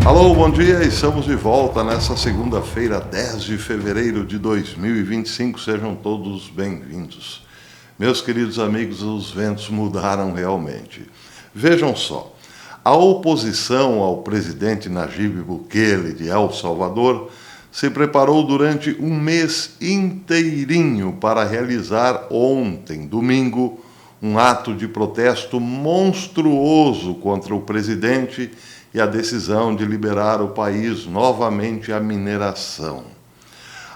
Alô, bom dia, estamos de volta nessa segunda-feira, 10 de fevereiro de 2025, sejam todos bem-vindos. Meus queridos amigos, os ventos mudaram realmente. Vejam só, a oposição ao presidente Nayib Bukele de El Salvador se preparou durante um mês inteirinho para realizar ontem, domingo, um ato de protesto monstruoso contra o presidente e a decisão de liberar o país novamente à mineração.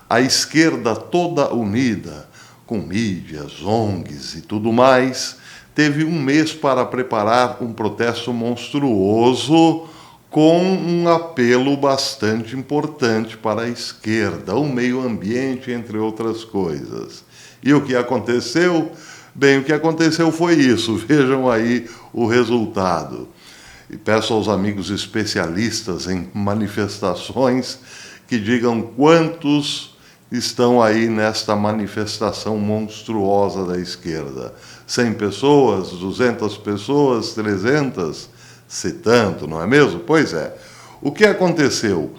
A esquerda toda unida, com mídias, ONGs e tudo mais, teve um mês para preparar um protesto monstruoso com um apelo bastante importante para a esquerda, o meio ambiente, entre outras coisas. E o que aconteceu? Bem, o que aconteceu foi isso, vejam aí o resultado. E peço aos amigos especialistas em manifestações que digam quantos estão aí nesta manifestação monstruosa da esquerda. 100 pessoas, 200 pessoas, 300? Se tanto, não é mesmo? Pois é. O que aconteceu?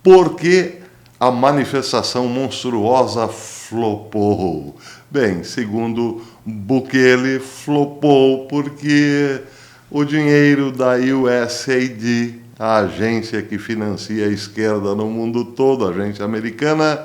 Por que a manifestação monstruosa flopou? Bem, segundo Bukele, flopou porque o dinheiro da USAID, a agência que financia a esquerda no mundo todo, a agência americana,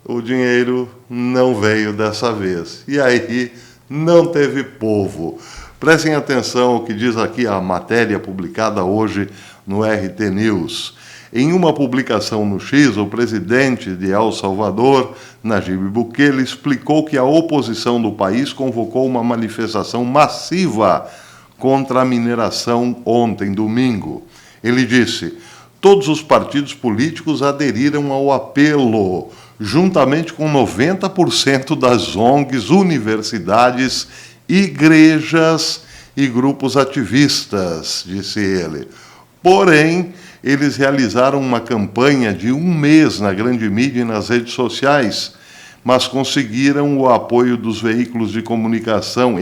o dinheiro não veio dessa vez. E aí não teve povo. Prestem atenção ao que diz aqui a matéria publicada hoje no RT News. Em uma publicação no X, o presidente de El Salvador, Nayib Bukele, explicou que a oposição do país convocou uma manifestação massiva contra a mineração ontem, domingo. Ele disse: todos os partidos políticos aderiram ao apelo, juntamente com 90% das ONGs, universidades, igrejas e grupos ativistas, disse ele. Porém, eles realizaram uma campanha de um mês na grande mídia e nas redes sociais, mas conseguiram o apoio dos veículos de comunicação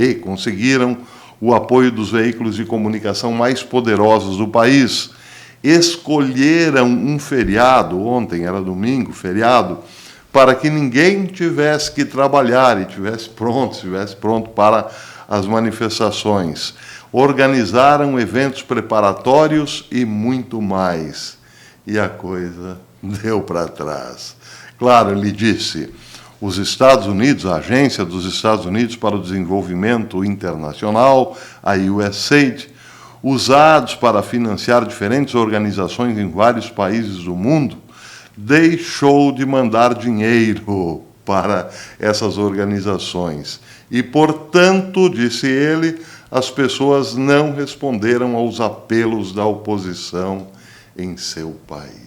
mais poderosos do país. Escolheram um feriado, ontem era domingo, feriado, para que ninguém tivesse que trabalhar e estivesse pronto para as manifestações. Organizaram eventos preparatórios e muito mais. E a coisa deu para trás. Claro, ele disse: os Estados Unidos, a Agência dos Estados Unidos para o Desenvolvimento Internacional, a USAID, usados para financiar diferentes organizações em vários países do mundo, deixou de mandar dinheiro para essas organizações. E, portanto, disse ele, as pessoas não responderam aos apelos da oposição em seu país.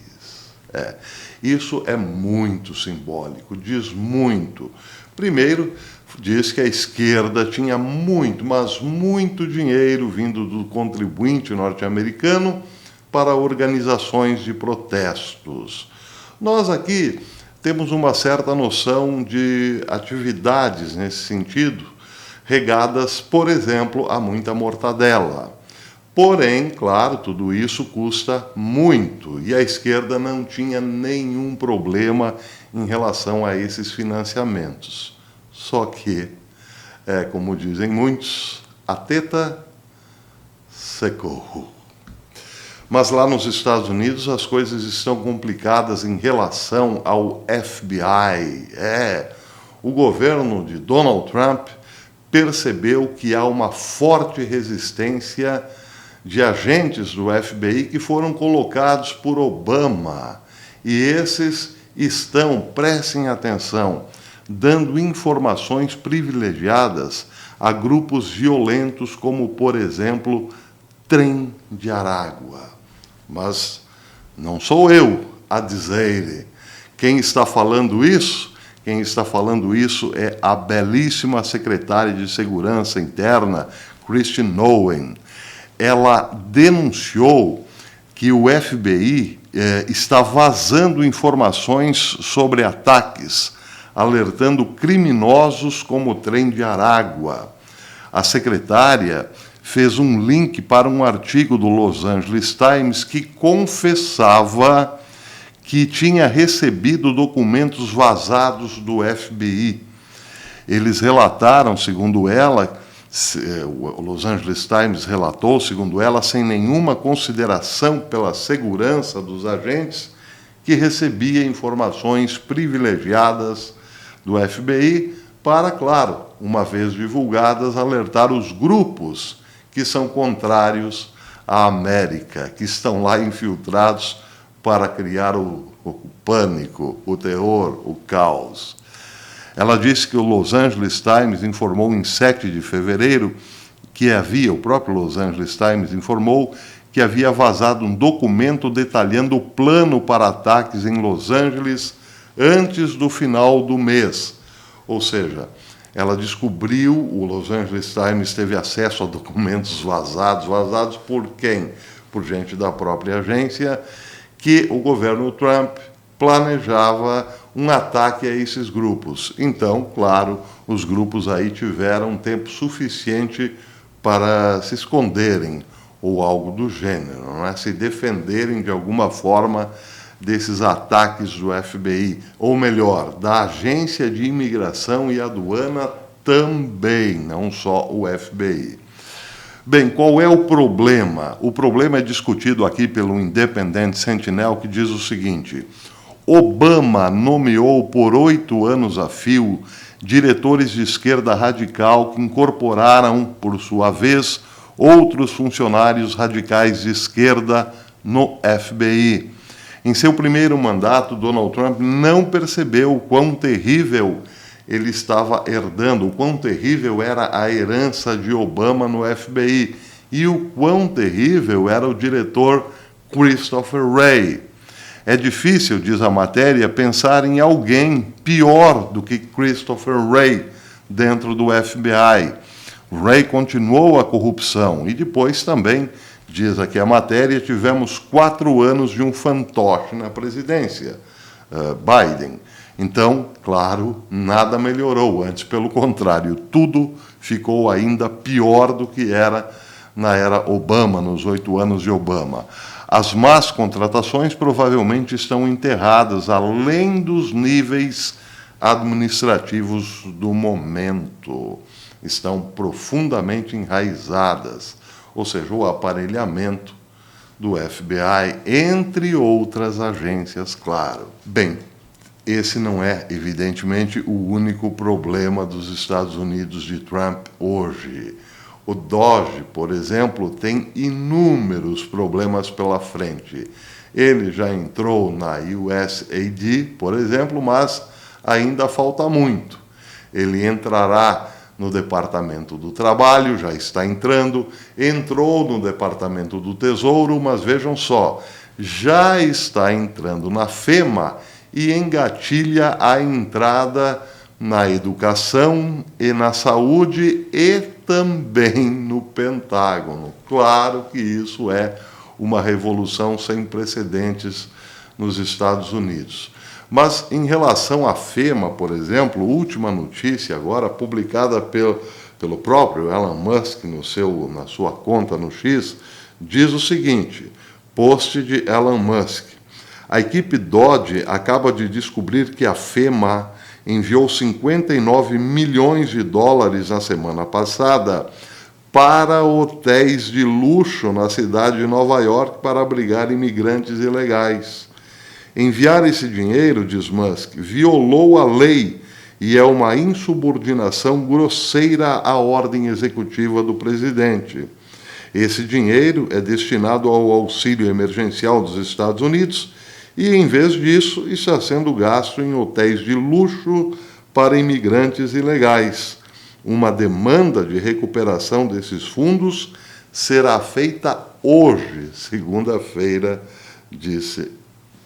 Isso é muito simbólico, diz muito. Primeiro, diz que a esquerda tinha muito, mas muito dinheiro vindo do contribuinte norte-americano para organizações de protestos. Nós aqui temos uma certa noção de atividades nesse sentido, regadas, por exemplo, a muita mortadela. Porém, claro, tudo isso custa muito, e a esquerda não tinha nenhum problema em relação a esses financiamentos. Só que, como dizem muitos, a teta secou. Mas lá nos Estados Unidos as coisas estão complicadas em relação ao FBI. O governo de Donald Trump percebeu que há uma forte resistência de agentes do FBI que foram colocados por Obama. E esses estão, prestem atenção, dando informações privilegiadas a grupos violentos como, por exemplo, Trem de Aragua. Mas não sou eu a dizer. Quem está falando isso? Quem está falando isso é a belíssima secretária de Segurança Interna, Kristi Noem. Ela denunciou que o FBI está vazando informações sobre ataques, alertando criminosos como o Trem de Aragua. A secretária fez um link para um artigo do Los Angeles Times que confessava que tinha recebido documentos vazados do FBI. Eles relataram, segundo ela, o Los Angeles Times relatou, segundo ela, sem nenhuma consideração pela segurança dos agentes, que recebia informações privilegiadas do FBI para, claro, uma vez divulgadas, alertar os grupos que são contrários à América, que estão lá infiltrados para criar o pânico, o terror, o caos. Ela disse que o Los Angeles Times informou em 7 de fevereiro que o próprio Los Angeles Times informou que havia vazado um documento detalhando o plano para ataques em Los Angeles antes do final do mês. Ou seja, ela descobriu, o Los Angeles Times teve acesso a documentos vazados. Vazados por quem? Por gente da própria agência, que o governo Trump planejava um ataque a esses grupos. Então, claro, os grupos aí tiveram tempo suficiente para se esconderem, ou algo do gênero, não é? Se defenderem de alguma forma desses ataques do FBI, ou melhor, da Agência de Imigração e Aduana também, não só o FBI. Bem, qual é o problema? O problema é discutido aqui pelo Independent Sentinel, que diz o seguinte: Obama nomeou por 8 anos a fio diretores de esquerda radical que incorporaram, por sua vez, outros funcionários radicais de esquerda no FBI. Em seu primeiro mandato, Donald Trump não percebeu o quão terrível ele estava herdando, o quão terrível era a herança de Obama no FBI e o quão terrível era o diretor Christopher Wray. É difícil, diz a matéria, pensar em alguém pior do que Christopher Wray dentro do FBI. Wray continuou a corrupção e depois também, diz aqui a matéria, tivemos 4 anos de um fantoche na presidência, Biden. Então, claro, nada melhorou, antes pelo contrário, tudo ficou ainda pior do que era na era Obama, nos 8 anos de Obama. As más contratações provavelmente estão enterradas além dos níveis administrativos do momento. Estão profundamente enraizadas, ou seja, o aparelhamento do FBI, entre outras agências, claro. Bem, esse não é, evidentemente, o único problema dos Estados Unidos de Trump hoje. O DOGE, por exemplo, tem inúmeros problemas pela frente. Ele já entrou na USAID, por exemplo, mas ainda falta muito. Ele entrará no Departamento do Trabalho, já está entrando, entrou no Departamento do Tesouro, mas vejam só, já está entrando na FEMA e engatilha a entrada na educação e na saúde e também no Pentágono. Claro que isso é uma revolução sem precedentes nos Estados Unidos. Mas, em relação à FEMA, por exemplo, última notícia agora, publicada pelo próprio Elon Musk na sua conta no X, diz o seguinte, post de Elon Musk: a equipe DOGE acaba de descobrir que a FEMA enviou 59 milhões de dólares na semana passada para hotéis de luxo na cidade de Nova York para abrigar imigrantes ilegais. Enviar esse dinheiro, diz Musk, violou a lei e é uma insubordinação grosseira à ordem executiva do presidente. Esse dinheiro é destinado ao auxílio emergencial dos Estados Unidos e, em vez disso, está sendo gasto em hotéis de luxo para imigrantes ilegais. Uma demanda de recuperação desses fundos será feita hoje, segunda-feira,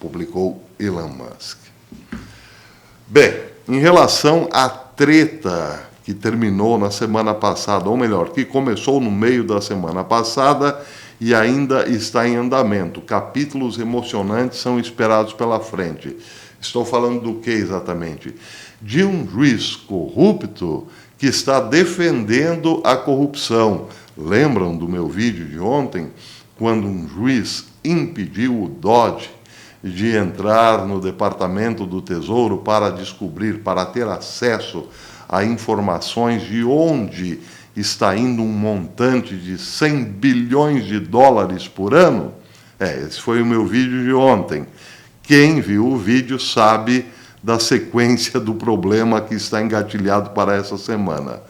publicou Elon Musk. Bem, em relação à treta que terminou na semana passada, ou melhor, que começou no meio da semana passada e ainda está em andamento, capítulos emocionantes são esperados pela frente. Estou falando do que exatamente? De um juiz corrupto que está defendendo a corrupção, Lembram do meu vídeo de ontem, quando um juiz impediu o Dodge de entrar no Departamento do Tesouro para descobrir, para ter acesso a informações de onde está indo um montante de 100 bilhões de dólares por ano? Esse foi o meu vídeo de ontem. Quem viu o vídeo sabe da sequência do problema que está engatilhado para essa semana.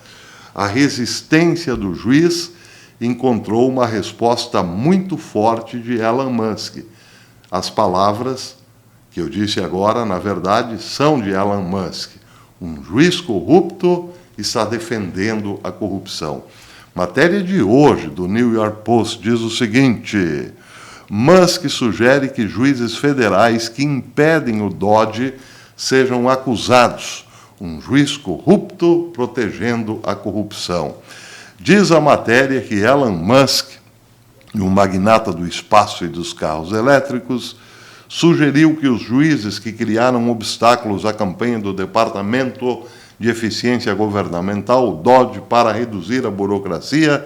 A resistência do juiz encontrou uma resposta muito forte de Elon Musk. As palavras que eu disse agora, na verdade, são de Elon Musk. Um juiz corrupto está defendendo a corrupção. Matéria de hoje do New York Post diz o seguinte: Musk sugere que juízes federais que impedem o Dodge sejam acusados. Um juiz corrupto protegendo a corrupção. Diz a matéria que Elon Musk, um magnata do espaço e dos carros elétricos, sugeriu que os juízes que criaram obstáculos à campanha do Departamento de Eficiência Governamental, o DOGE, para reduzir a burocracia,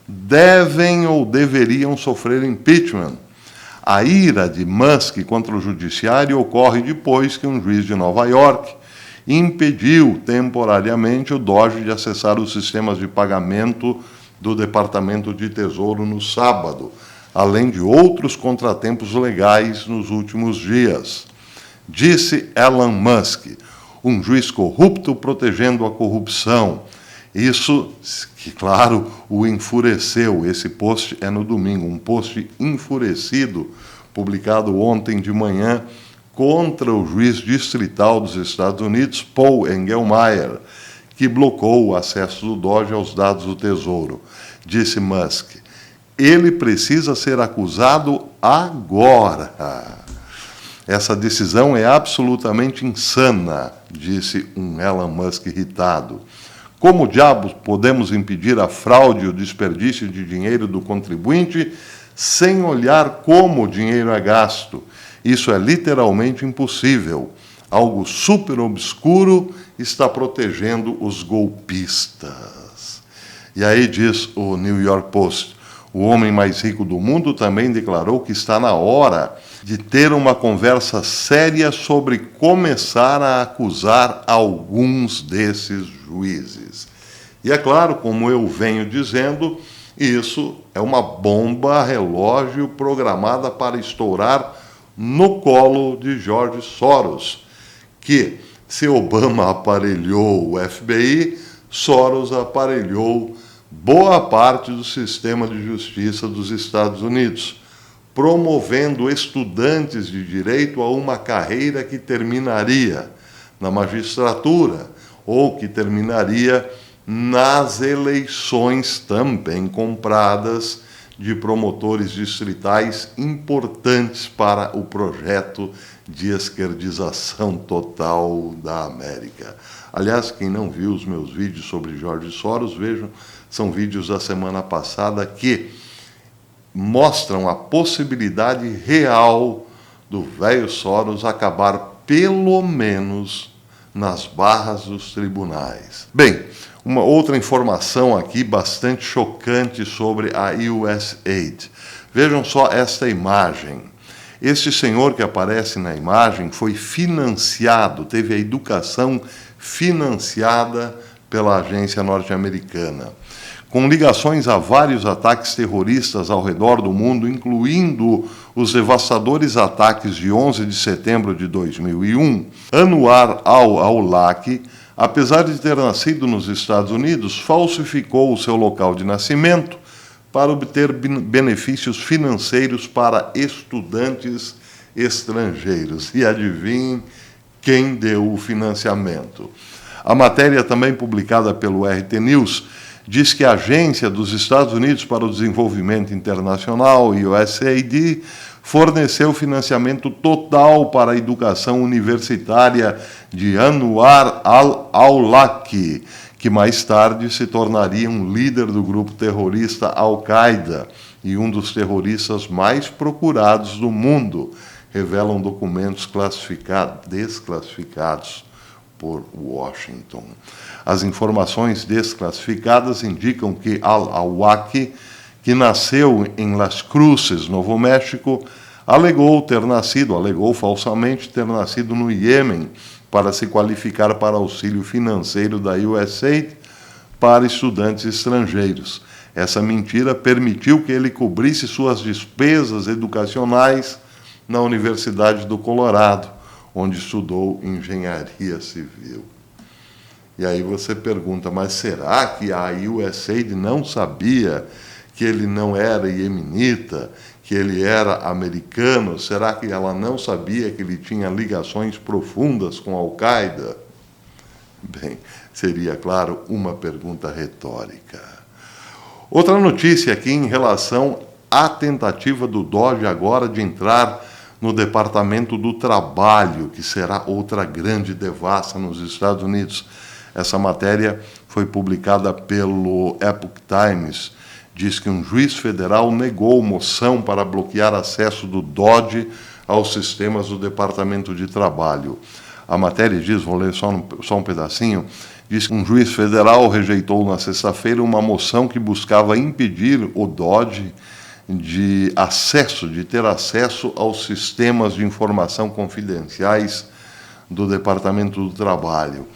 devem ou deveriam sofrer impeachment. A ira de Musk contra o judiciário ocorre depois que um juiz de Nova York impediu temporariamente o Dodge de acessar os sistemas de pagamento do Departamento de Tesouro no sábado, além de outros contratempos legais nos últimos dias. Disse Elon Musk, um juiz corrupto protegendo a corrupção. Isso, que claro, o enfureceu. Esse post é no domingo, um post enfurecido, publicado ontem de manhã, contra o juiz distrital dos Estados Unidos, Paul Engelmayer, que blocou o acesso do Dodge aos dados do Tesouro. Disse Musk, ele precisa ser acusado agora. Essa decisão é absolutamente insana, disse um Elon Musk irritado. Como diabos podemos impedir a fraude e o desperdício de dinheiro do contribuinte sem olhar como o dinheiro é gasto? Isso é literalmente impossível. Algo super obscuro está protegendo os golpistas. E aí diz o New York Post, o homem mais rico do mundo também declarou que está na hora de ter uma conversa séria sobre começar a acusar alguns desses juízes. E é claro, como eu venho dizendo, isso é uma bomba relógio programada para estourar no colo de George Soros, que, se Obama aparelhou o FBI, Soros aparelhou boa parte do sistema de justiça dos Estados Unidos, promovendo estudantes de direito a uma carreira que terminaria na magistratura ou que terminaria nas eleições também compradas de promotores distritais importantes para o projeto de esquerdização total da América. Aliás, quem não viu os meus vídeos sobre George Soros, vejam, são vídeos da semana passada que mostram a possibilidade real do velho Soros acabar, pelo menos, nas barras dos tribunais. Bem, uma outra informação aqui bastante chocante sobre a USAID. Vejam só esta imagem. Este senhor que aparece na imagem foi financiado, teve a educação financiada pela agência norte-americana, com ligações a vários ataques terroristas ao redor do mundo, incluindo os devastadores ataques de 11 de setembro de 2001. Anwar al-Awlaki, apesar de ter nascido nos Estados Unidos, falsificou o seu local de nascimento para obter benefícios financeiros para estudantes estrangeiros. E adivinhem quem deu o financiamento. A matéria, também publicada pelo RT News, diz que a Agência dos Estados Unidos para o Desenvolvimento Internacional, USAID, forneceu financiamento total para a educação universitária de Anwar al-Awlaki, que mais tarde se tornaria um líder do grupo terrorista Al-Qaeda e um dos terroristas mais procurados do mundo, revelam documentos desclassificados por Washington. As informações desclassificadas indicam que Al-Awlaki, que nasceu em Las Cruces, Novo México, alegou falsamente ter nascido no Iêmen para se qualificar para auxílio financeiro da USAID para estudantes estrangeiros. Essa mentira permitiu que ele cobrisse suas despesas educacionais na Universidade do Colorado, onde estudou engenharia civil. E aí você pergunta, mas será que a USAID não sabia que ele não era iemenita, que ele era americano? Será que ela não sabia que ele tinha ligações profundas com a Al-Qaeda? Bem, seria, claro, uma pergunta retórica. Outra notícia aqui em relação à tentativa do DOGE agora de entrar no Departamento do Trabalho, que será outra grande devassa nos Estados Unidos. Essa matéria foi publicada pelo Epoch Times. Diz que um juiz federal negou moção para bloquear acesso do DOGE aos sistemas do Departamento de Trabalho. A matéria diz, vou ler só um pedacinho, diz que um juiz federal rejeitou na sexta-feira uma moção que buscava impedir o DOGE de ter acesso aos sistemas de informação confidenciais do Departamento do Trabalho.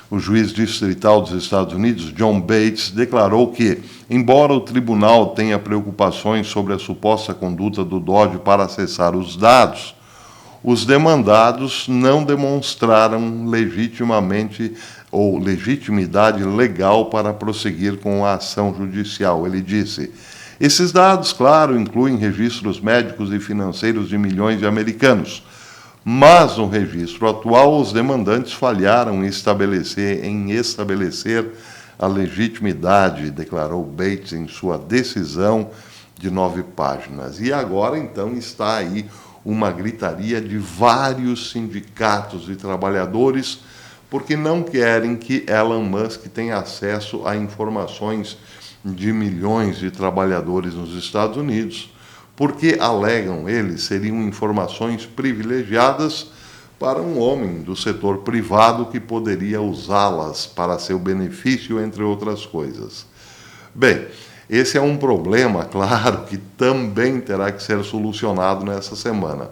O juiz distrital dos Estados Unidos, John Bates, declarou que, embora o tribunal tenha preocupações sobre a suposta conduta do DOGE para acessar os dados, os demandados não demonstraram legitimidade legal para prosseguir com a ação judicial. Ele disse: esses dados, claro, incluem registros médicos e financeiros de milhões de americanos, mas no registro atual os demandantes falharam em estabelecer a legitimidade, declarou Bates em sua decisão de 9 páginas. E agora, então, está aí uma gritaria de vários sindicatos de trabalhadores, porque não querem que Elon Musk tenha acesso a informações de milhões de trabalhadores nos Estados Unidos, porque, alegam eles, seriam informações privilegiadas para um homem do setor privado que poderia usá-las para seu benefício, entre outras coisas. Bem, esse é um problema, claro, que também terá que ser solucionado nessa semana.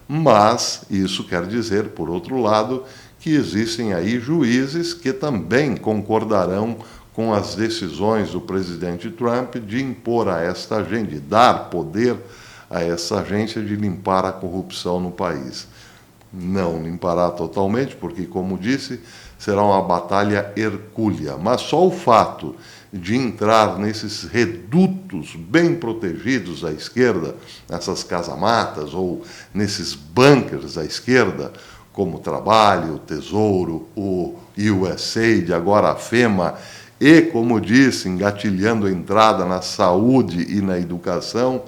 Mas isso quer dizer, por outro lado, que existem aí juízes que também concordarão com as decisões do presidente Trump de impor a esta agência, de dar poder a essa agência de limpar a corrupção no país. Não limpará totalmente, porque, como disse, será uma batalha hercúlea. Mas só o fato de entrar nesses redutos bem protegidos da esquerda, nessas casamatas ou nesses bunkers da esquerda, como o Trabalho, o Tesouro, o USAID, agora a FEMA, e, como disse, engatilhando a entrada na saúde e na educação,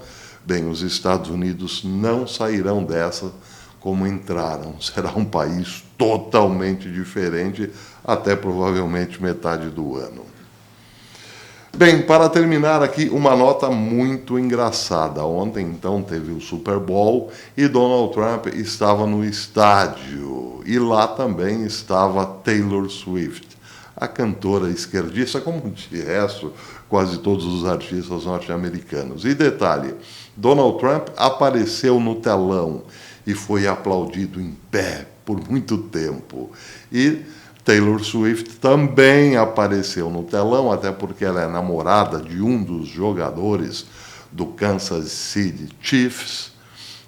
bem, os Estados Unidos não sairão dessa como entraram. Será um país totalmente diferente, até provavelmente metade do ano. Bem, para terminar aqui, uma nota muito engraçada. Ontem, então, teve o Super Bowl e Donald Trump estava no estádio. E lá também estava Taylor Swift, a cantora esquerdista, como de resto, quase todos os artistas norte-americanos. E detalhe, Donald Trump apareceu no telão e foi aplaudido em pé por muito tempo. E Taylor Swift também apareceu no telão, até porque ela é namorada de um dos jogadores do Kansas City Chiefs,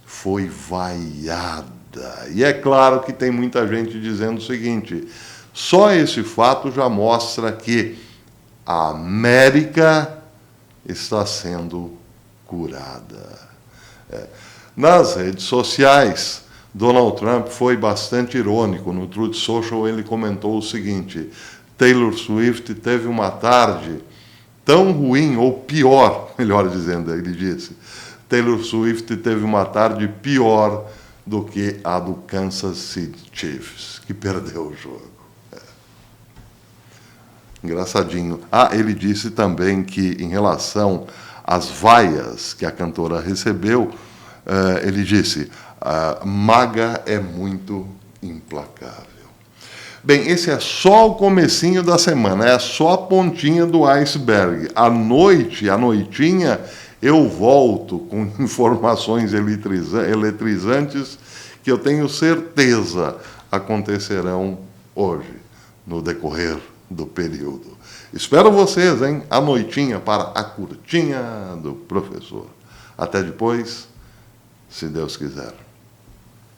foi vaiada. E é claro que tem muita gente dizendo o seguinte: só esse fato já mostra que a América está sendo curada. Nas redes sociais, Donald Trump foi bastante irônico. No Truth Social ele comentou o seguinte: Taylor Swift teve uma tarde tão ruim, ou pior, melhor dizendo, ele disse, Taylor Swift teve uma tarde pior do que a do Kansas City Chiefs, que perdeu o jogo. Engraçadinho. Ele disse também que, em relação às vaias que a cantora recebeu, ele disse: MAGA é muito implacável. Bem, esse é só o comecinho da semana, é só a pontinha do iceberg. À noite, à noitinha, eu volto com informações eletrizantes que eu tenho certeza acontecerão hoje, no decorrer do período. Espero vocês, hein? À noitinha para a curtinha do professor. Até depois, se Deus quiser.